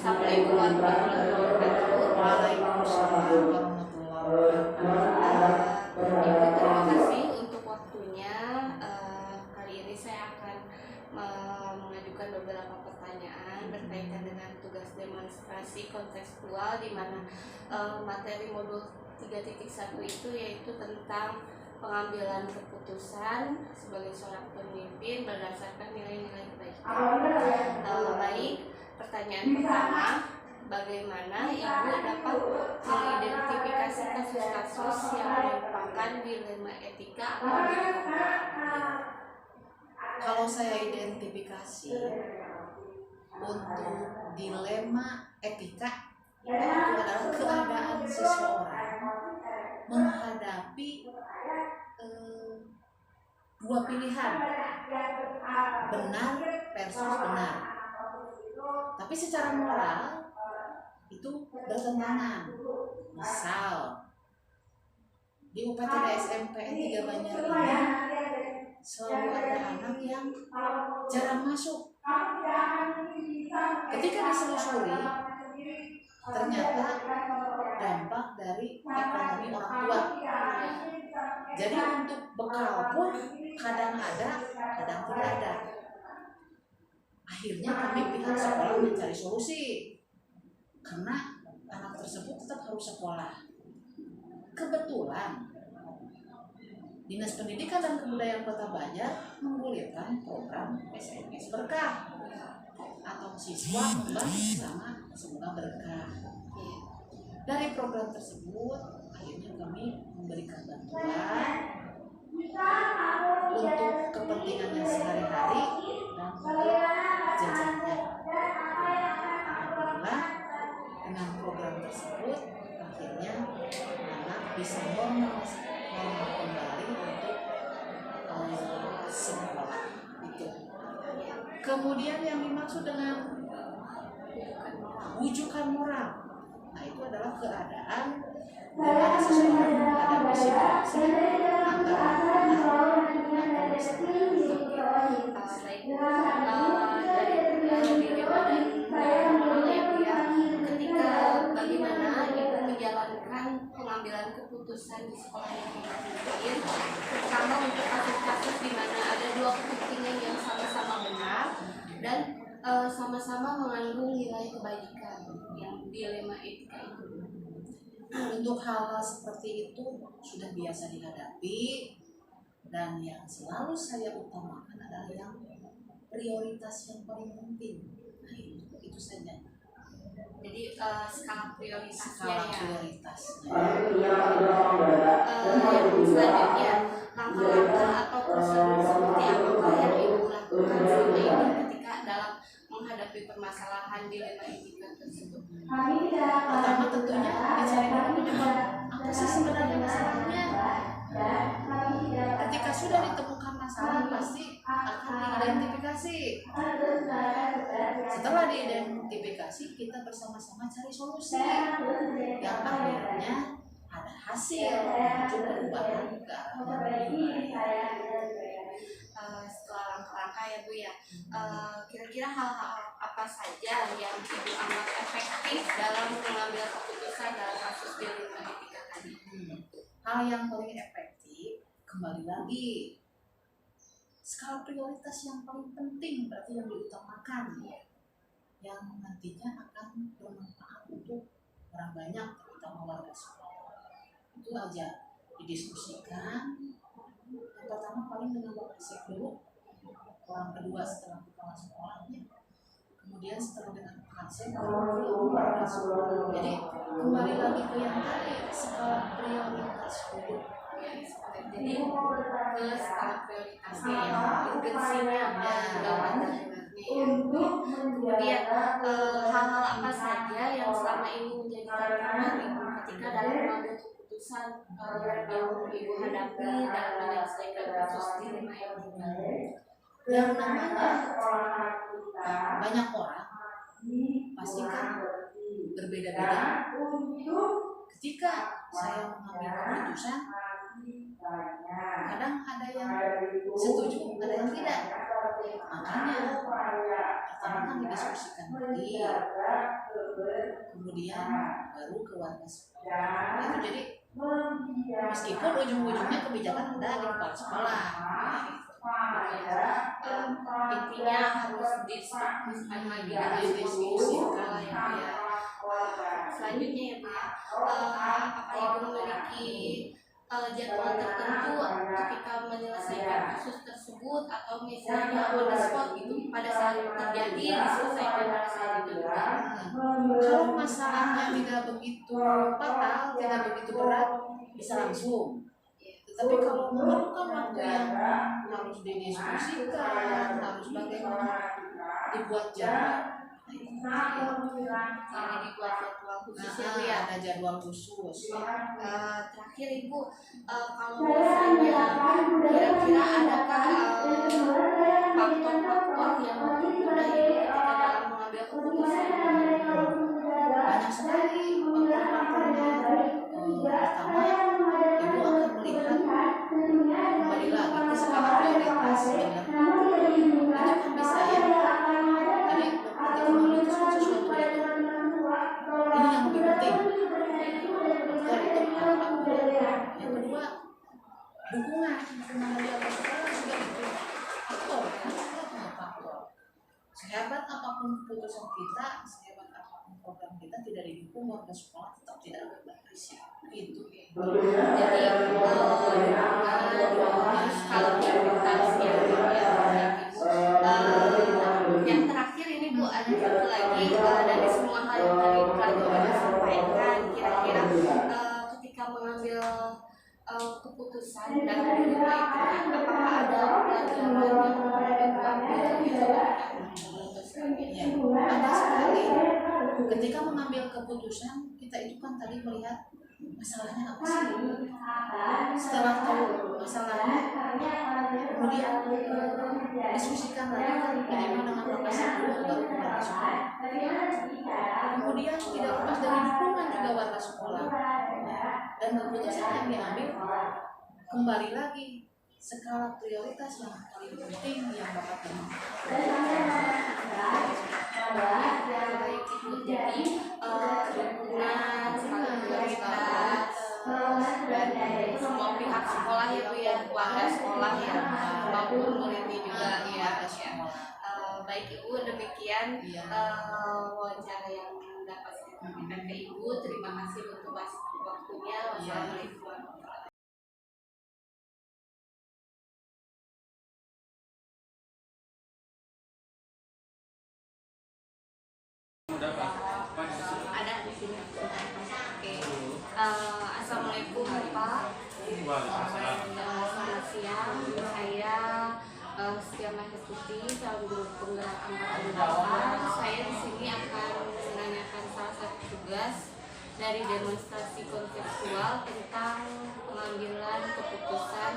Assalamualaikum warahmatullahi wabarakatuh. Waalaikumsalam warahmatullahi wabarakatuh. Ibu, terima kasih untuk waktunya. Kali ini saya akan mengajukan beberapa pertanyaan berkaitan dengan tugas demonstrasi kontekstual, di mana materi modul 3.1 itu yaitu tentang pengambilan keputusan sebagai seorang pemimpin berdasarkan nilai-nilai kebaikan. Baik, pertanyaan pertama, bagaimana Ibu dapat mengidentifikasi kasus-kasus yang merupakan dilema etika atau dilema? Kalau saya identifikasi untuk dilema etika, itu adalah keadaan seseorang menghadapi dua pilihan, benar versus benar. Tapi secara moral itu bertentangan. Misal di UPTD SMPN 3 Banjar ini selalu ada anak yang jarang masuk. Ketika diselusuri, ternyata dampak dari ekonomi orang tua. Jadi untuk bekal pun kadang ada, kadang tidak ada. Akhirnya kami pihak sekolah mencari solusi, karena anak tersebut tetap harus sekolah. Kebetulan Dinas Pendidikan dan Kebudayaan Kota Banjar menggulirkan program SMS Berkah atau siswa kembali bersama semoga berkah. Dari program tersebut akhirnya kami memberikan bantuan untuk kepentingannya sehari-hari dan untuk jajannya. Alhamdulillah dengan program tersebut akhirnya anak bisa normal kembali untuk sekolah itu. Kemudian yang dimaksud dengan wujukan moral, nah itu adalah keadaan di mana seseorang menghadapi situasi antara benar atau salah. Dari dilema dan moral ya Bu ya, ketika bagaimana Ibu menjalankan pengambilan keputusan di sekolah yang Ibu pimpin, terutama untuk kasus-kasus di mana ada dua kepentingan yang sama-sama benar dan sama-sama mengandung nilai kebaikan, yang dilema etika itu. Untuk hal seperti itu sudah biasa dihadapi, dan yang selalu saya utamakan adalah yang prioritas yang paling penting. Nah itu saja. Jadi skala prioritasnya Skala ya. prioritas. Selanjutnya, langkah-langkah atau prosedur seperti apakah yang Ibu lakukan selama ini ketika dalam menghadapi permasalahan dilema etika tersebut? Pertama tentunya dicari dulu penyebab apa sih sebenarnya masalahnya. Ketika sudah ditemukan masalah pasti akan diidentifikasi. Setelah diidentifikasi kita bersama-sama cari solusi yang akhirnya ada hasil menuju perubahan ke arah yang lebih baik. Setelah langkah-langkah ya Bu ya, kira-kira hal-hal apa saja yang Ibu anggap efektif efektif dalam mengambil keputusan dalam kasus dilema etika tadi? Hal yang paling efektif, kembali lagi, skala prioritas yang paling penting berarti yang diutamakan, yang nantinya akan bermanfaat untuk orang banyak, terutama warga sekolah. Itu aja didiskusikan. Yang pertama paling dengan Wakasek dulu, orang kedua setelah kepala sekolahnya, kemudian setelah dengan Wakasek baru ke warga sekolah. Jadi kembali lagi ke yang tadi, skala prioritas dulu. Jadi ke skala prioritasnya ya, urgensinya dalam kemudian hal-hal apa saja yang selama ini menjadi tantangan ibu ketika dalam mengambil keputusan yang ibu hadapi dalam menyelesaikan kasus dilema etika. Yang namanya banyak orang pasti kan berbeda-beda. Ketika saya mengambil keputusan, kadang ada yang setuju, ada yang tidak. Makanya pertama kan didiskusikan lagi, kemudian baru ke warga sekolah. Itu jadi meskipun ujung-ujungnya kebijakan ada di kepala sekolah, intinya harus didiskusikan lagi, didiskusikan ya. Selanjutnya ya Bu ya, apa ibu memiliki jadwal tertentu ketika menyelesaikan kasus tersebut atau misalnya on the spot gitu pada saat terjadi diselesaikan pada saat itu juga? Kalau masalahnya tidak begitu fatal, tidak begitu berat, bisa langsung. Tetapi kalau memerlukan waktu yang harus didiskusikan, harus bagaimana dibuat jadwal. Jadi dibuat jadwal khusus ya Bu ya. Ada jadwal khusus. Terakhir Ibu, kalau misalnya kira-kira adakah faktor-faktor yang mempermudah Ibu ketika dalam mengambil keputusan? Banyak sekali faktor-faktornya. Pertama, ibu akan melihat kembali lagi ke skala prioritas. Itu kan bisa ya. Jadi ketika memutuskan sesuatu itu, ini yang lebih penting. Faktor itu faktor. Yang kedua, dukungan dari orang sekolah juga itu faktor. Faktor. Sehebat apapun keputusan kita, sehebat apapun program kita, tidak didukung warga sekolah tetap tidak akan berhasil. Itu. Jadi kalau prioritasnya yang terakhir ini Bu, ada satu lagi dari semua hal yang tadi Bu Kajoli sampaikan, kira-kira ketika mengambil keputusan dalam dilema etika, apakah ada pelajaran yang perlu ambil gitu Ya, ada sekali. Ketika mengambil keputusan, kita itu kan tadi melihat masalahnya apa sih. Setelah tahu masalahnya, kemudian diskusikan lagi kan minimal dengan lokasi dulu baru ke warga sekolah. Kemudian tidak lepas dari dukungan juga warga sekolah. Dan keputusan yang diambil kembali lagi skala prioritas yang paling penting yang dapat bermanfaat. Baik Ibu, jadi dukungan, skala prioritas, dan semua pihak sekolah ya Bu ya, warga sekolah ya, maupun muridnya juga ya. Baik Ibu, demikian wawancara yang dapat saya sampaikan ke Ibu. Terima kasih untuk waktunya. Wassalamualaikum warahmatullahi wabarakatuh. Ada di sini. Oke. Assalamualaikum Bapak. Selamat siang. Saya Setia Mahestuti, calon guru penggerak angkatan 8. Saya di sini akan menanyakan salah satu tugas dari demonstrasi konseptual tentang pengambilan keputusan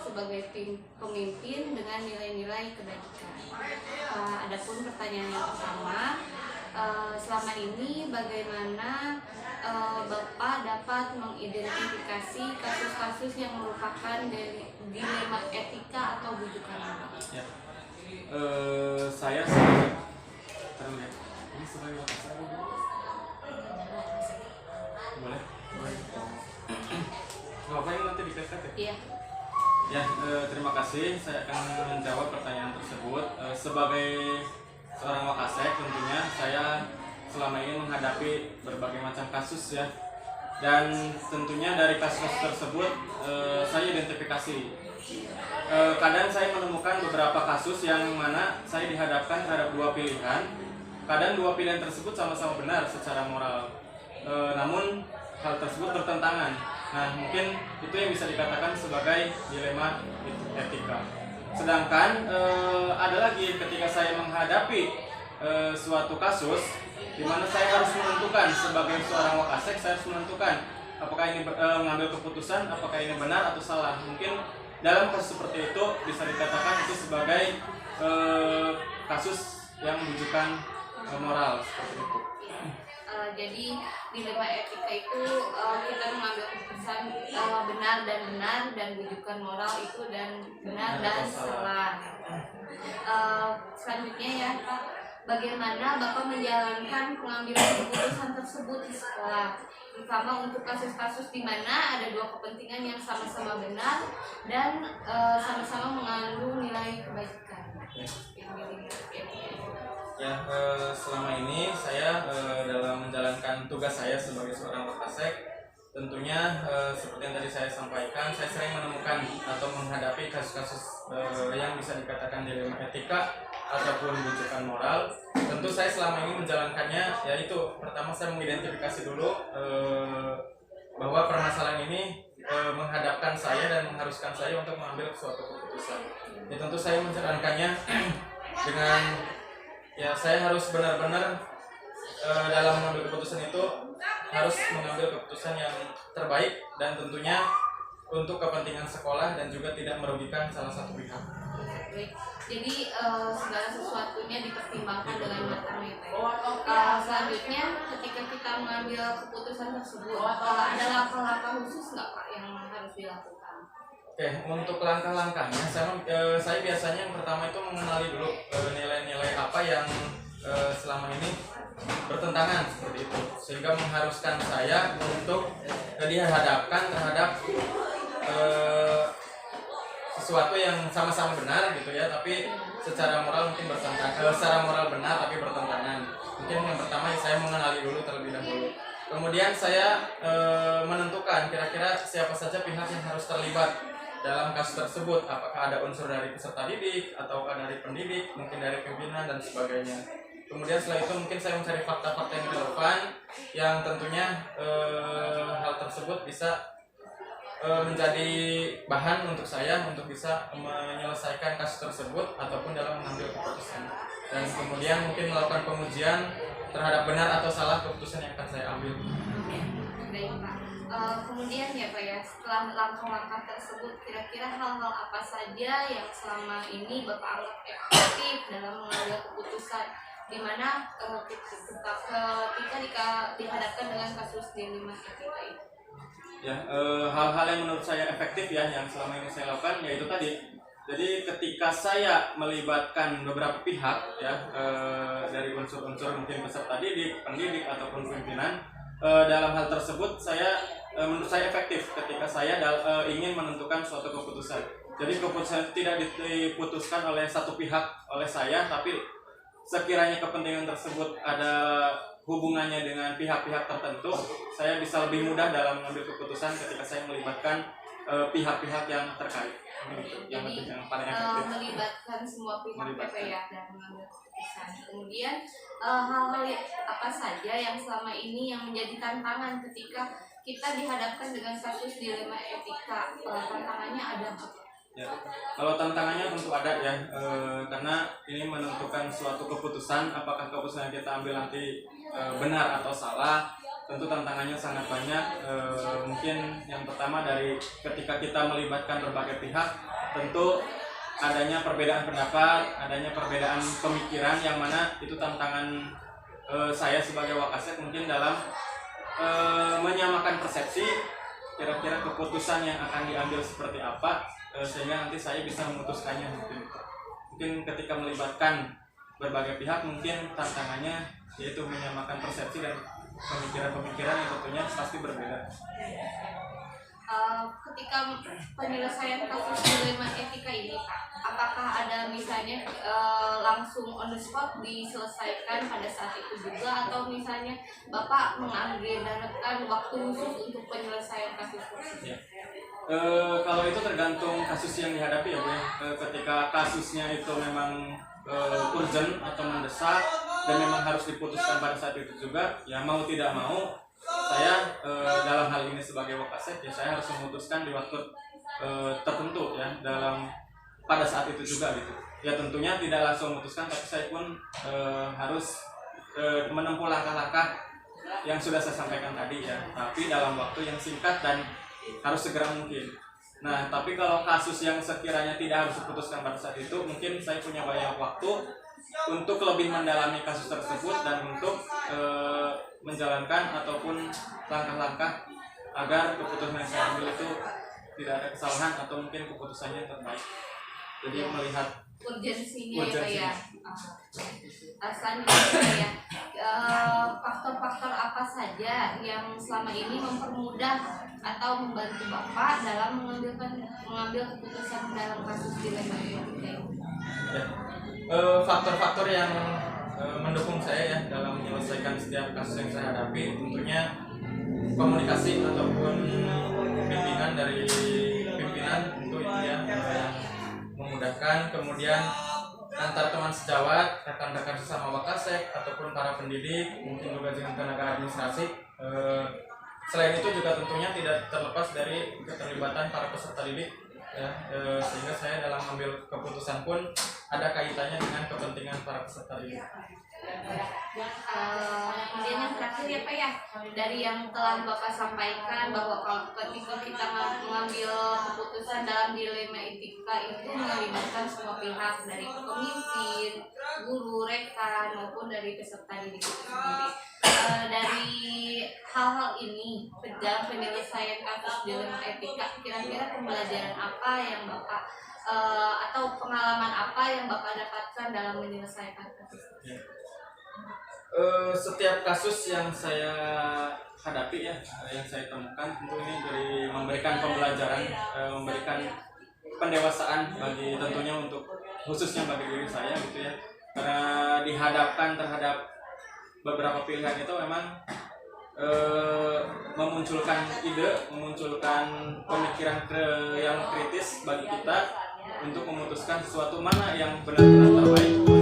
sebagai pemimpin dengan nilai-nilai kebajikan. Adapun pertanyaan yang pertama, selama ini bagaimana Bapak dapat mengidentifikasi kasus-kasus yang merupakan dilema etika atau bujukan Bapak? Ya. Saya sebagai ini sebagai Boleh? Nggak apa yang nanti dikasih ya? Iya. Ya, terima kasih. Saya akan menjawab pertanyaan tersebut. Sebagai seorang Wakasek, tentunya saya selama ini menghadapi berbagai macam kasus ya. Dan tentunya dari kasus tersebut saya identifikasi. Kadang saya menemukan beberapa kasus yang mana saya dihadapkan terhadap dua pilihan. Kadang dua pilihan tersebut sama-sama benar secara moral. Namun hal tersebut bertentangan. Nah, mungkin itu yang bisa dikatakan sebagai dilema etika. Sedangkan ada lagi ketika saya menghadapi suatu kasus di mana saya harus menentukan sebagai seorang Wakasek, saya harus menentukan apakah ini mengambil keputusan, apakah ini benar atau salah. Mungkin dalam kasus seperti itu bisa dikatakan itu sebagai kasus yang menunjukkan moral seperti itu. Jadi dilema etika itu kita mengambil keputusan benar dan rujukan moral itu dan benar dan salah. Selanjutnya ya Pak, bagaimana Bapak menjalankan pengambilan keputusan tersebut di sekolah, terutama untuk kasus-kasus di mana ada dua kepentingan yang sama-sama benar dan sama-sama mengandung nilai kebaikan. Ya, selama ini saya dalam menjalankan tugas saya sebagai seorang Wakasek, tentunya seperti yang tadi saya sampaikan, saya sering menemukan atau menghadapi kasus-kasus yang bisa dikatakan dilema etika ataupun rujukan moral. Tentu saya selama ini menjalankannya, yaitu pertama saya mengidentifikasi dulu bahwa permasalahan ini menghadapkan saya dan mengharuskan saya untuk mengambil suatu keputusan. Ya, tentu saya menjalankannya dengan ya saya harus benar-benar dalam mengambil keputusan itu harus mengambil keputusan yang terbaik dan tentunya untuk kepentingan sekolah dan juga tidak merugikan salah satu pihak. Baik. Jadi segala sesuatunya dipertimbangkan dengan matang ya Pak. Selanjutnya ketika kita mengambil keputusan tersebut, ada langkah-langkah khusus nggak Pak yang harus dilakukan? Oke, untuk langkah-langkahnya saya biasanya yang pertama itu mengenali dulu nilai-nilai apa yang selama ini bertentangan seperti itu, sehingga mengharuskan saya untuk dihadapkan terhadap sesuatu yang sama-sama benar gitu ya, tapi secara moral mungkin bertentangan, secara moral benar tapi bertentangan. Mungkin yang pertama saya mengenali dulu terlebih dahulu. Kemudian saya menentukan kira-kira siapa saja pihak yang harus terlibat dalam kasus tersebut, apakah ada unsur dari peserta didik ataukah dari pendidik, mungkin dari pimpinan dan sebagainya. Kemudian setelah itu mungkin saya mencari fakta-fakta yang relevan yang tentunya hal tersebut bisa menjadi bahan untuk saya untuk bisa menyelesaikan kasus tersebut ataupun dalam mengambil keputusan. Dan kemudian mungkin melakukan pengujian terhadap benar atau salah keputusan yang akan saya ambil. Baik Pak. Kemudian ya Pak ya, setelah langkah-langkah tersebut, kira-kira hal-hal apa saja yang selama ini Bapak anggap efektif dalam mengambil keputusan, di mana ketika dihadapkan dengan kasus dilema etika itu? Ya, hal-hal yang menurut saya efektif ya yang selama ini saya lakukan yaitu tadi. Jadi ketika saya melibatkan beberapa pihak ya dari unsur-unsur mungkin peserta didik, pendidik ataupun pimpinan, dalam hal tersebut menurut saya efektif ketika saya ingin menentukan suatu keputusan. Jadi keputusan tidak diputuskan oleh satu pihak oleh saya, tapi sekiranya kepentingan tersebut ada hubungannya dengan pihak-pihak tertentu, saya bisa lebih mudah dalam mengambil keputusan ketika saya melibatkan pihak-pihak yang terkait. Yang paling efektif. Melibatkan semua pihak ya dalam mengambil keputusan. Kemudian hal-hal apa saja yang selama ini yang menjadi tantangan ketika kita dihadapkan dengan kasus dilema etika, tantangannya ada apa? Ya, kalau tantangannya tentu ada ya, karena ini menentukan suatu keputusan, apakah keputusan yang kita ambil nanti benar atau salah. Tentu tantangannya sangat banyak. Mungkin yang pertama dari ketika kita melibatkan berbagai pihak, tentu adanya perbedaan pendapat, adanya perbedaan pemikiran yang mana itu tantangan saya sebagai Wakasek mungkin dalam menyamakan persepsi kira-kira keputusan yang akan diambil seperti apa, sehingga nanti saya bisa memutuskannya. Mungkin ketika melibatkan berbagai pihak mungkin tantangannya yaitu menyamakan persepsi dan pemikiran-pemikiran yang tentunya pasti berbeda. Ketika penyelesaian kasus dilema etika ini, Pak, apakah ada misalnya langsung on the spot diselesaikan pada saat itu juga, atau misalnya Bapak mengagendakan waktu khusus untuk penyelesaian kasus tersebut? Ya. Kalau itu tergantung kasus yang dihadapi ya Bu ya. Ketika kasusnya itu memang urgent atau mendesak dan memang harus diputuskan pada saat itu juga, ya mau tidak mau saya dalam hal ini sebagai Wakasek ya saya harus memutuskan di waktu tertentu ya pada saat itu juga gitu. Ya tentunya tidak langsung memutuskan, tapi saya pun harus menempuh langkah-langkah yang sudah saya sampaikan tadi ya, tapi dalam waktu yang singkat dan harus segera mungkin. Nah, tapi kalau kasus yang sekiranya tidak harus diputuskan pada saat itu, mungkin saya punya banyak waktu untuk lebih mendalami kasus tersebut dan untuk menjalankan ataupun langkah-langkah agar keputusan yang saya ambil itu tidak ada kesalahan atau mungkin keputusannya terbaik. Jadi melihat urgensinya ya Pak ya. Selanjutnya ya, faktor-faktor apa saja yang selama ini mempermudah atau membantu Bapak dalam mengambil keputusan dalam kasus dilema etika ini? Ya. Faktor-faktor yang mendukung saya ya dalam menyelesaikan setiap kasus yang saya hadapi tentunya komunikasi ataupun bimbingan dari pimpinan tentu itu ya yang memudahkan, kemudian antar teman sejawat, rekan-rekan sesama Wakasek ataupun para pendidik, mungkin juga dengan tenaga administrasi. Selain itu juga tentunya tidak terlepas dari keterlibatan para peserta didik ya, sehingga saya dalam mengambil keputusan pun ada kaitannya dengan kepentingan para peserta didik. Kemudian yang terakhir ya Pak ya, dari yang telah Bapak sampaikan bahwa ketika kita mengambil keputusan dalam dilema etika itu melibatkan semua pihak, dari pemimpin, guru, rekan maupun dari peserta didik itu sendiri. Dari hal-hal ini dalam penyelesaian kasus dilema etika, kira-kira pembelajaran apa yang Bapak atau pengalaman apa yang Bapak dapatkan dalam menyelesaikan kasus tersebut? Setiap kasus yang saya hadapi ya, yang saya temukan tentu ini dari memberikan pembelajaran, memberikan pendewasaan bagi tentunya untuk khususnya bagi diri saya gitu ya, karena dihadapkan terhadap beberapa pilihan itu memang memunculkan ide, memunculkan pemikiran yang kritis bagi kita untuk memutuskan sesuatu mana yang benar-benar terbaik